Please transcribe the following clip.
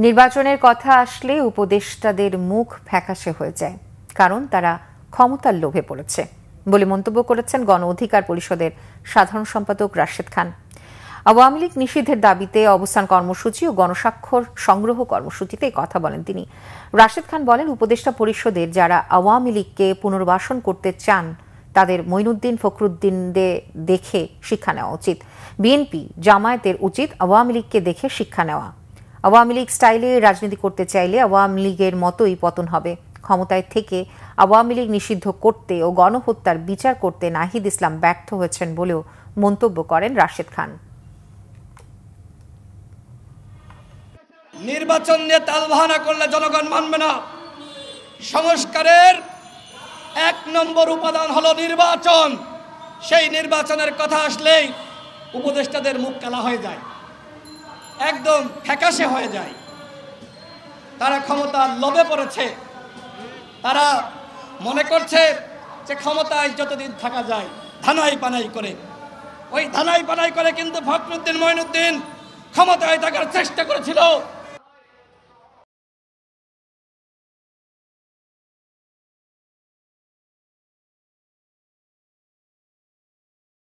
নির্বাচনের কথা আসলে উপদেষ্টাদের মুখ ফ্যাকাশে হয়ে যায়, কারণ তারা ক্ষমতার লোভে পড়েছে বলে মন্তব্য করেছেন গণ অধিকার পরিষদের সাধারণ সম্পাদক রাশেদ খান। আওয়ামী লীগ নিষিদ্ধের দাবিতে অবস্থান কর্মসূচি ও গণস্বাক্ষর সংগ্রহ কর্মসূচিতে কথা বলেন তিনি। রাশেদ খান বলেন, উপদেষ্টা পরিষদের যারা আওয়ামী লীগকে পুনর্বাসন করতে চান তাদের মঈনুদ্দিন ফখরুদ্দিনদের দেখে শিক্ষা নেওয়া উচিত। বিএনপি জামায়াতের উচিত আওয়ামী লীগকে দেখে শিক্ষা নেওয়া। আওয়ামী লীগ স্টাইলে রাজনীতি করতে চাইলে আওয়ামী লীগের মতোই পতন হবে। ক্ষমতায় থেকে আওয়ামী লীগ নিষিদ্ধ করতে ও গণহত্যার বিচার করতে নাহিদ ইসলাম ব্যর্থ হয়েছেন বলেও মন্তব্য করেন রাশেদ খান। নির্বাচন নিয়ে তালবাহানা করলে জনগণ মানবে না। সংস্কারের ১ নম্বর উপাদান হলো নির্বাচন। সেই নির্বাচনের কথা আসলেই উপদেষ্টাদের মুখ কালা হয়ে যায়, একদম ফ্যাকাশে হয়ে যায়। তারা ক্ষমতার লোভে পড়েছে। তারা মনে করছে যে ক্ষমতায় যতদিন থাকা যায় ধানাই পানাই করে, ওই ধানাই পানাই করে কিন্তু ফখরুদ্দিন মঈনুদ্দিন ক্ষমতায় থাকার চেষ্টা করেছিল।